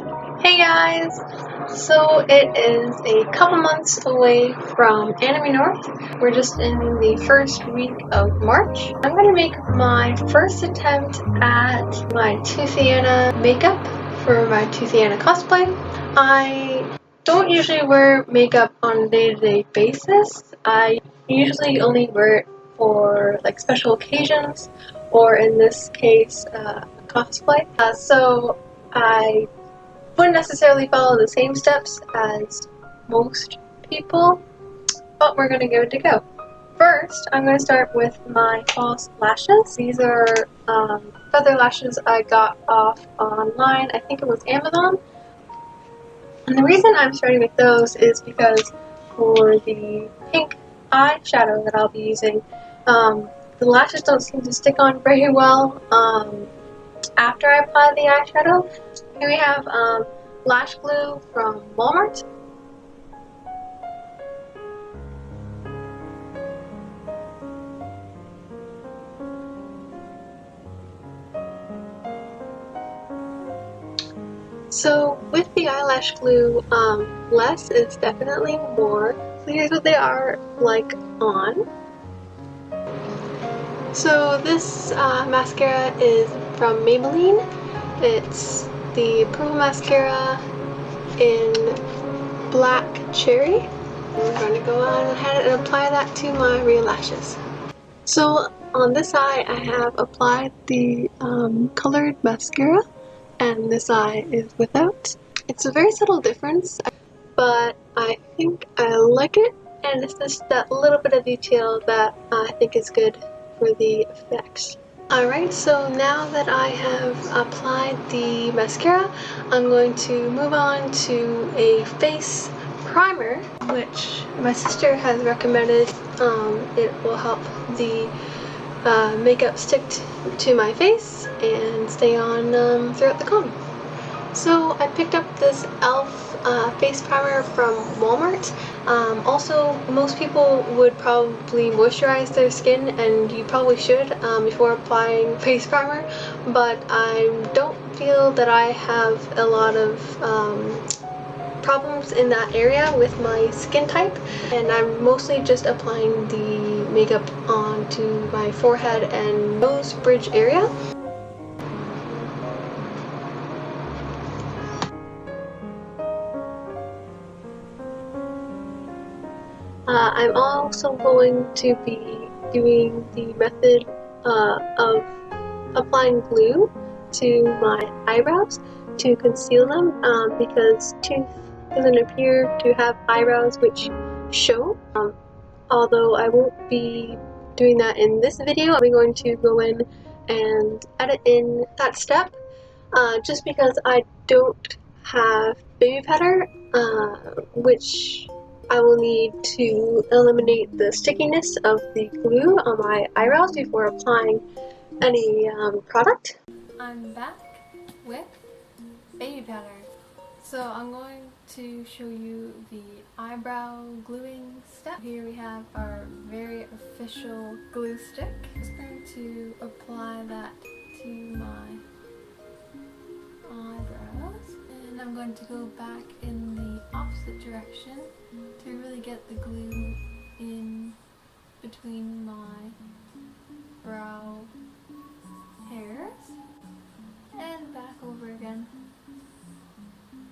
Hey guys! So it is a couple months away from Anime North. We're just in the first week of March. I'm going to make my first attempt at my Toothiana makeup for my Toothiana cosplay. I don't usually wear makeup on a day-to-day basis. I usually only wear it for like special occasions, or in this case, cosplay. So I wouldn't necessarily follow the same steps as most people, but we're going to give it a go. First, I'm going to start with my false lashes. These are feather lashes I got off online. I think it was Amazon. And the reason I'm starting with those is because for the pink eyeshadow that I'll be using, the lashes don't seem to stick on very well after I apply the eyeshadow. Here we have lash glue from Walmart. So with the eyelash glue, less is definitely more. So here's what they are like on. So this mascara is from Maybelline. It's the Purple Mascara in Black Cherry. I'm going to go on ahead and apply that to my real lashes. So on this eye I have applied the colored mascara, and this eye is without. It's a very subtle difference, but I think I like it, and it's just that little bit of detail that I think is good for the effects. Alright, so now that I have applied the mascara, I'm going to move on to a face primer, which my sister has recommended. It will help the makeup stick to my face and stay on throughout the con. So I picked up this e.l.f. Face primer from Walmart. Also, most people would probably moisturize their skin, and you probably should before applying face primer, but I don't feel that I have a lot of problems in that area with my skin type, and I'm mostly just applying the makeup onto my forehead and nose bridge area. I'm also going to be doing the method of applying glue to my eyebrows to conceal them, because Tooth doesn't appear to have eyebrows which show. Although I won't be doing that in this video, I'm going to go in and edit in that step, just because I don't have baby powder, which I will need to eliminate the stickiness of the glue on my eyebrows before applying any product. I'm back with baby powder. So I'm going to show you the eyebrow gluing step. Here we have our very official glue stick. I'm just going to apply that to my eyebrows, and I'm going to go back in the opposite direction to really get the glue in between my brow hairs, and back over again.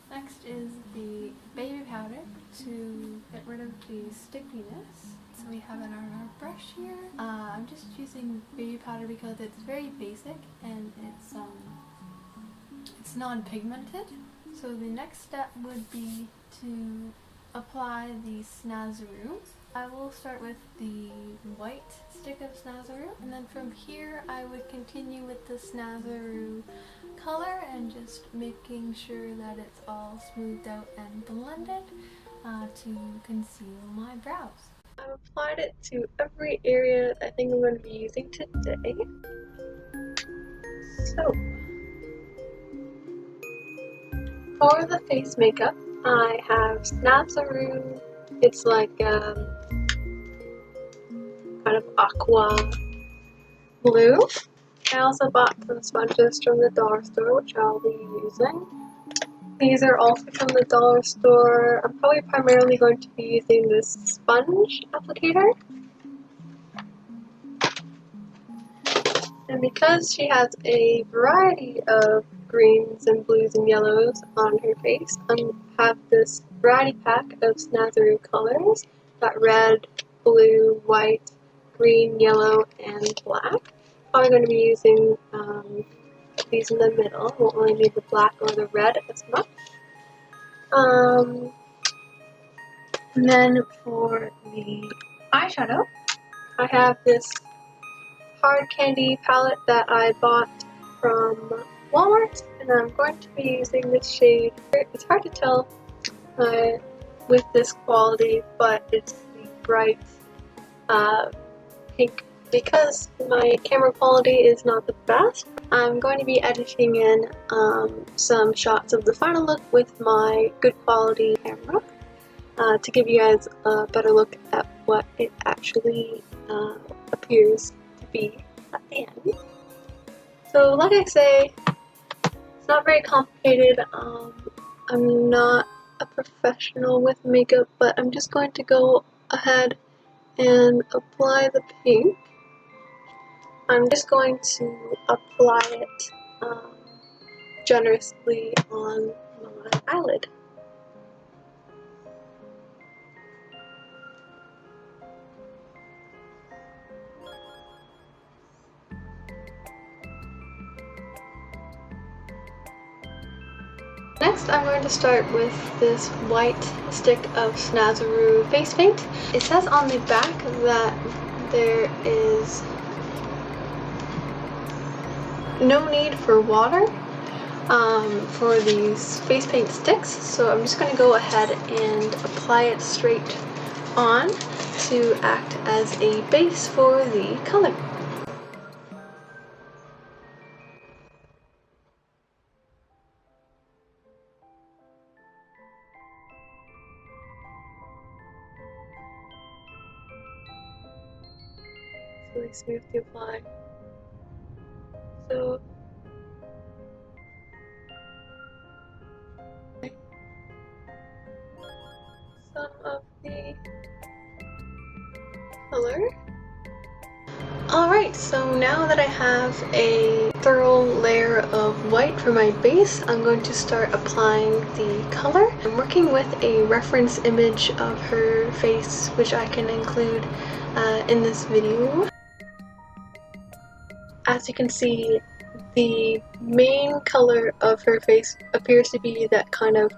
Next is the baby powder to get rid of the stickiness. So we have it on our brush here. I'm just using baby powder because it's very basic and it's non-pigmented. So the next step would be to apply the Snazaroo. I will start with the white stick of Snazaroo, and then from here I would continue with the Snazaroo color and just making sure that it's all smoothed out and blended to conceal my brows. I've applied it to every area I think I'm going to be using today. So, for the face makeup, I have Snazaroo. It's like kind of aqua blue. I also bought some sponges from the dollar store, which I'll be using. These are also from the dollar store. I'm probably primarily going to be using this sponge applicator. And because she has a variety of greens and blues and yellows on her face, I have this variety pack of Snazaroo colors. Got red, blue, white, green, yellow, and black. Probably going to be using these in the middle. Won't really need the black or the red as much. And then for the eyeshadow, I have this hard candy palette that I bought from Walmart, and I'm going to be using this shade. It's hard to tell with this quality, but it's the bright pink. Because my camera quality is not the best, I'm going to be editing in some shots of the final look with my good quality camera to give you guys a better look at what it actually appears to be at the end. So like I say, it's not very complicated. I'm not a professional with makeup, but I'm just going to go ahead and apply the pink. I'm just going to apply it generously on my eyelid. Next, I'm going to start with this white stick of Snazaroo face paint. It says on the back that there is no need for water for these face paint sticks, so I'm just going to go ahead and apply it straight on to act as a base for the color. It's really smooth to apply. So some of the color. Alright, so now that I have a thorough layer of white for my base, I'm going to start applying the color. I'm working with a reference image of her face, which I can include in this video. As you can see, the main color of her face appears to be that kind of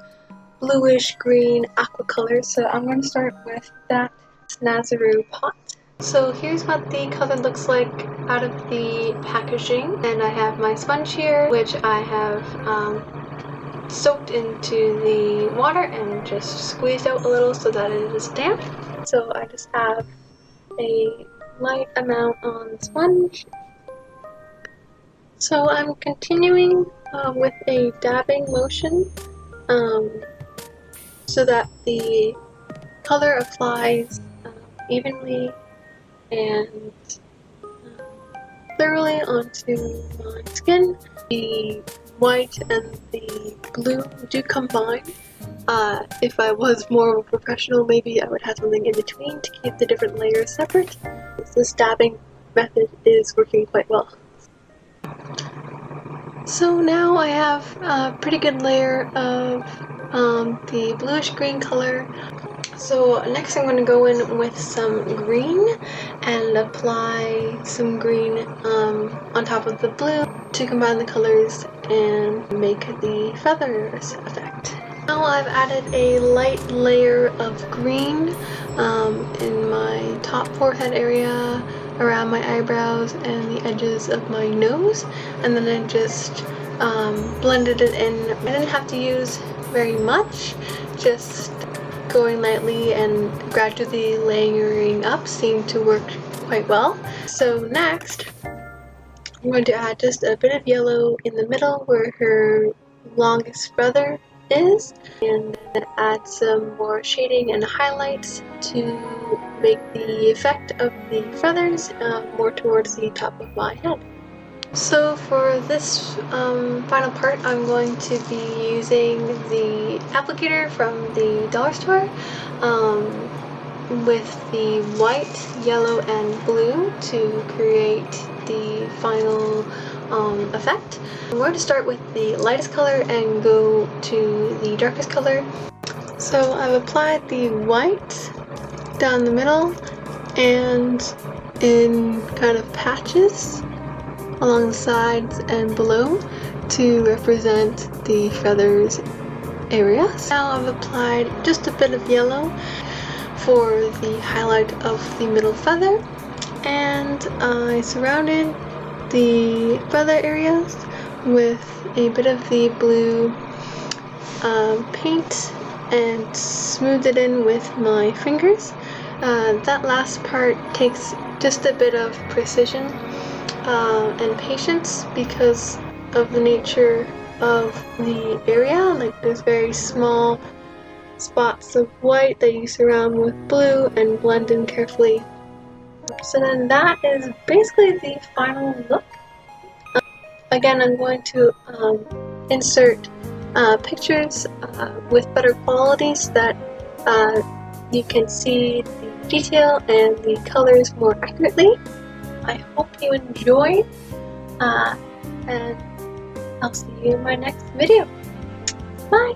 bluish green aqua color, so I'm going to start with that Snazaroo pot. So here's what the color looks like out of the packaging, and I have my sponge here, which I have soaked into the water and just squeezed out a little so that it is damp. So I just have a light amount on the sponge. So I'm continuing with a dabbing motion so that the color applies evenly and thoroughly onto my skin. The white and the blue do combine. If I was more of a professional, maybe I would have something in between to keep the different layers separate. This dabbing method is working quite well. So now I have a pretty good layer of the bluish green color. So next I'm going to go in with some green and apply some green on top of the blue to combine the colors and make the feathers effect. Now I've added a light layer of green in my top forehead area, around my eyebrows and the edges of my nose, and then I just blended it in. I didn't have to use very much, just going lightly and gradually layering up seemed to work quite well. So next, I'm going to add just a bit of yellow in the middle where her longest feather is, and then add some more shading and highlights to make the effect of the feathers more towards the top of my head. So for this final part, I'm going to be using the applicator from the dollar store with the white, yellow, and blue to create the final effect. I'm going to start with the lightest color and go to the darkest color. So I've applied the white down the middle and in kind of patches along the sides and below to represent the feathers area. Now I've applied just a bit of yellow for the highlight of the middle feather, and I surrounded the feather areas with a bit of the blue paint and smoothed it in with my fingers. That last part takes just a bit of precision and patience because of the nature of the area. Like, there's very small spots of white that you surround with blue and blend in carefully. So then that is basically the final look. Again, I'm going to insert pictures with better quality so that you can see the detail and the colors more accurately. I hope you enjoyed, and I'll see you in my next video. Bye!